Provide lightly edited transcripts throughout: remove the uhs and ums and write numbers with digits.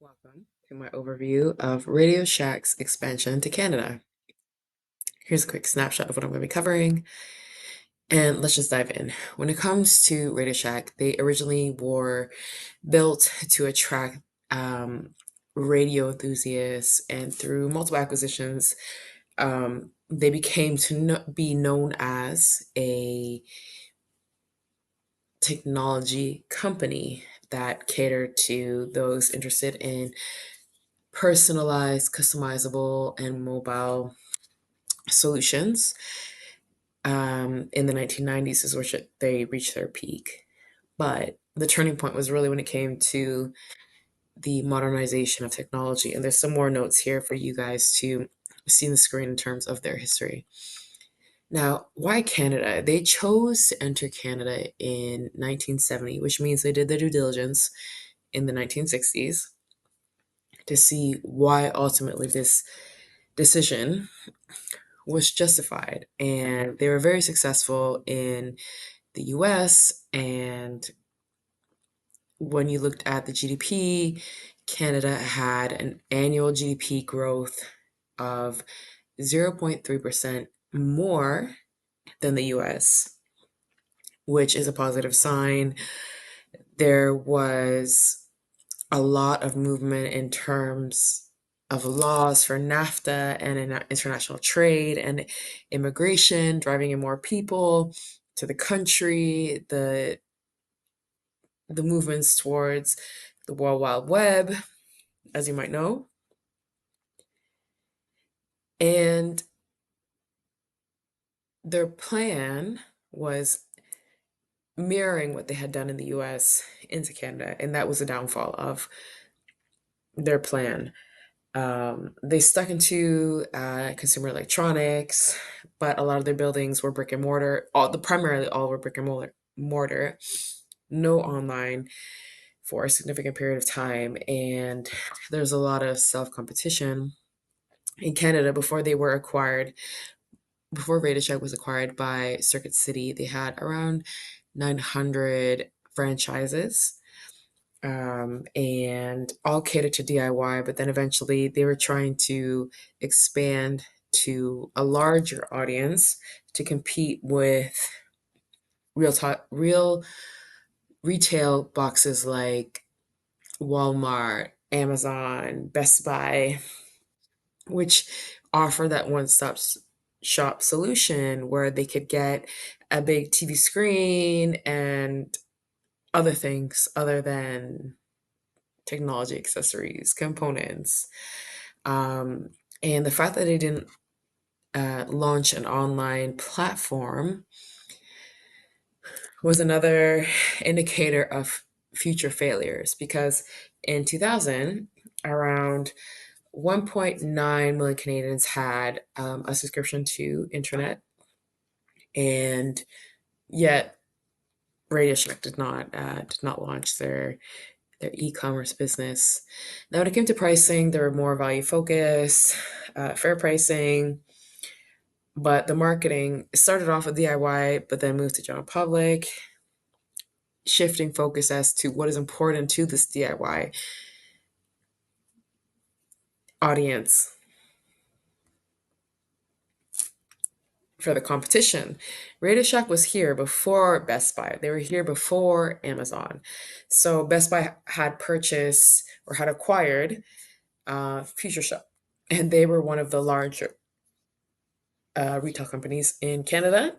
Welcome to my overview of Radio Shack's expansion to Canada. Here's a quick snapshot of what I'm going to be covering, and let's just dive in. When it comes to Radio Shack, they originally were built to attract radio enthusiasts, and through multiple acquisitions, they became to be known as a technology company that catered to those interested in personalized, customizable, and mobile solutions. In the 1990s is which they reached their peak. But the turning point was really when it came to the modernization of technology. And there's some more notes here for you guys to see on the screen in terms of their history. Now, why Canada? They chose to enter Canada in 1970, which means they did their due diligence in the 1960s to see why ultimately this decision was justified. And they were very successful in the US. And when you looked at the GDP, Canada had an annual GDP growth of 0.3% more than the US, which is a positive sign. There was a lot of movement in terms of laws for NAFTA and in international trade and immigration, driving in more people to the country, the movements towards the World Wide Web, as you might know. And their plan was mirroring what they had done in the US into Canada, and that was the downfall of their plan. They stuck into consumer electronics, but a lot of their buildings were brick and mortar. Primarily all were brick and mortar, no online for a significant period of time, and there's a lot of self competition in Canada before they were acquired. Before Radio Shack was acquired by Circuit City, they had around 900 franchises, and all catered to DIY. But then eventually they were trying to expand to a larger audience to compete with real retail boxes like Walmart, Amazon, Best Buy, which offer that one-stop shop solution where they could get a big TV screen and other things other than technology accessories, components. Um, and the fact that they didn't launch an online platform was another indicator of future failures because in 2000, around 1.9 million Canadians had a subscription to internet, and yet Radio Shack did not launch their e-commerce business. Now, when it came to pricing, they were more value focused, fair pricing, but the marketing started off with DIY, but then moved to general public, shifting focus as to what is important to this DIY audience. For the competition, Radio Shack was here before Best Buy. They were here before Amazon. So Best Buy had purchased or had acquired Future Shop, and they were one of the larger retail companies in Canada.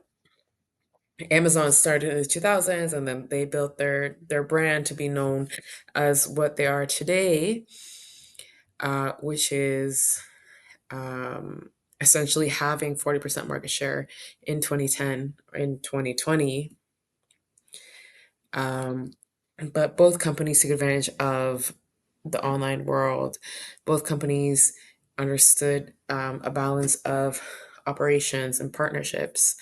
Amazon started in the 2000s, and then they built their brand to be known as what they are today, which is um, essentially having 40% market share in 2010 in 2020. Um, but both companies took advantage of the online world. Both companies understood a balance of operations and partnerships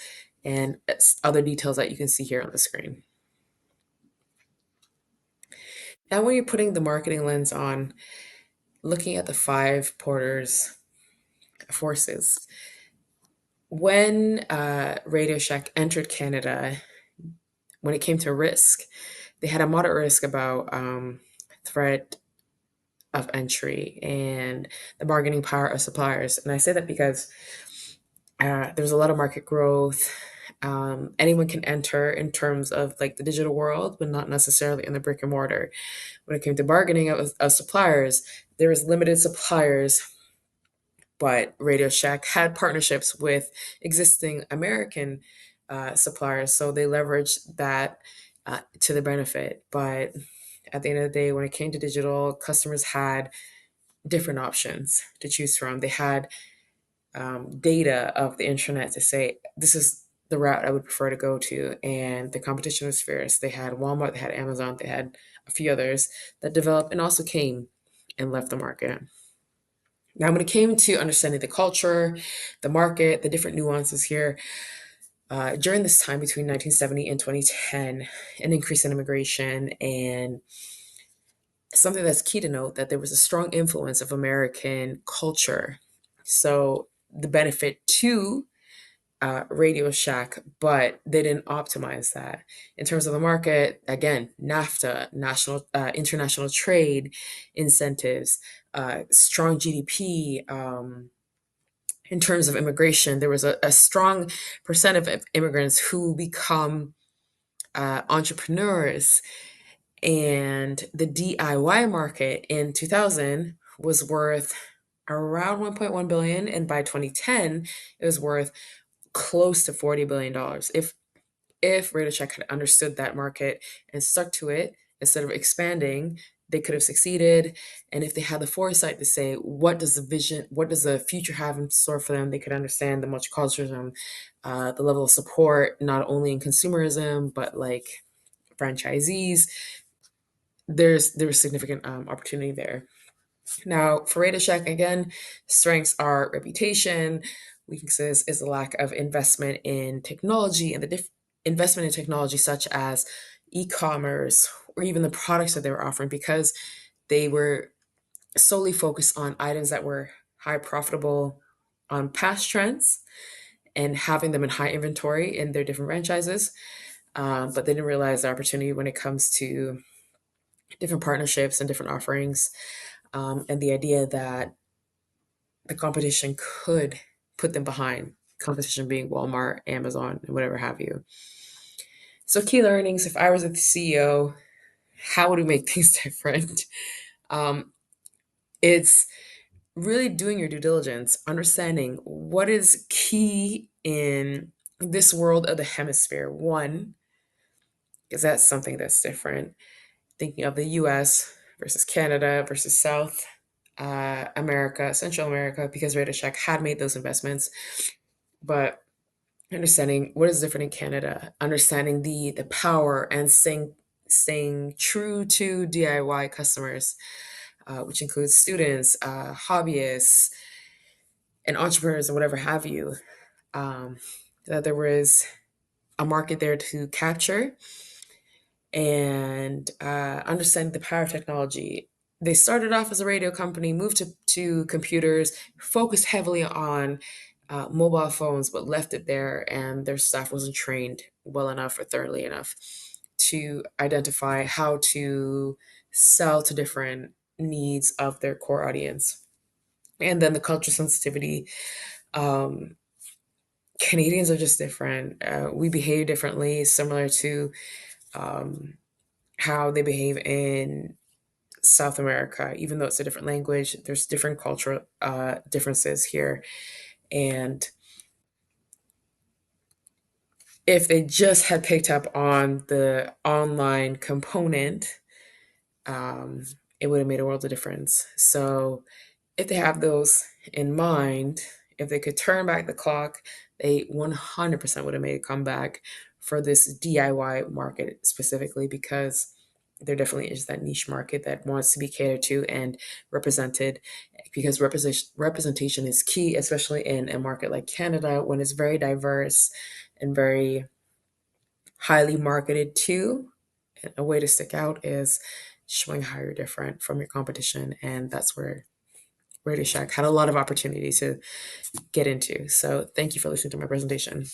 and other details that you can see here on the screen. Now, when you're putting the marketing lens on, looking at the five Porter's forces, when Radio Shack entered Canada, when it came to risk, they had a moderate risk about threat of entry and the bargaining power of suppliers. And I say that because there's a lot of market growth. Anyone can enter in terms of like the digital world, but not necessarily in the brick and mortar. When it came to bargaining of suppliers, there was limited suppliers, but Radio Shack had partnerships with existing American suppliers, so they leveraged that to their benefit. But at the end of the day, when it came to digital, customers had different options to choose from. They had data of the internet to say, this is the route I would prefer to go to. And the competition was fierce. They had Walmart, they had Amazon, they had a few others that developed and also came and left the market. Now, when it came to understanding the culture, the market, the different nuances here, during this time between 1970 and 2010, an increase in immigration and something that's key to note that there was a strong influence of American culture. So the benefit to Radio Shack, but they didn't optimize that in terms of the market. Again, NAFTA, national international trade incentives, strong GDP. In terms of immigration, there was a strong percent of immigrants who become entrepreneurs, and the DIY market in 2000 was worth around 1.1 billion, and by 2010 it was worth close to 40 billion dollars. If Radio Shack had understood that market and stuck to it instead of expanding, they could have succeeded. And if they had the foresight to say, what does the future have in store for them, they could understand the multiculturalism, the level of support, not only in consumerism, but like franchisees. There's significant opportunity there. Now, for Radio Shack, again, strengths are reputation. Weaknesses is the lack of investment in technology and the investment in technology such as e-commerce or even the products that they were offering, because they were solely focused on items that were high profitable on past trends and having them in high inventory in their different franchises. But they didn't realize the opportunity when it comes to different partnerships and different offerings, and the idea that the competition could put them behind. Competition being Walmart, Amazon, and whatever have you. So, key learnings, if I was the CEO, how would we make things different? Um, it's really doing your due diligence, understanding what is key in this world of the hemisphere. One, because that's something that's different. Thinking of the US versus Canada versus South America, Central America, because Radio Shack had made those investments. But understanding what is different in Canada, understanding the power and staying true to DIY customers, which includes students, hobbyists, and entrepreneurs, and whatever have you. Um, that there was a market there to capture, and understanding the power of technology. They started off as a radio company, moved to computers, focused heavily on mobile phones, but left it there, and their staff wasn't trained well enough or thoroughly enough to identify how to sell to different needs of their core audience. And then the culture sensitivity. Um, Canadians are just different. We behave differently, similar to um, how they behave in South America. Even though it's a different language, there's different cultural differences here. And if they just had picked up on the online component, um, it would have made a world of difference. So if they have those in mind, if they could turn back the clock, they 100% would have made a comeback for this DIY market specifically, because there definitely is that niche market that wants to be catered to and represented, because representation is key, especially in a market like Canada when it's very diverse and very highly marketed to. And a way to stick out is showing how you're different from your competition, and that's where Radio Shack had a lot of opportunity to get into. So thank you for listening to my presentation.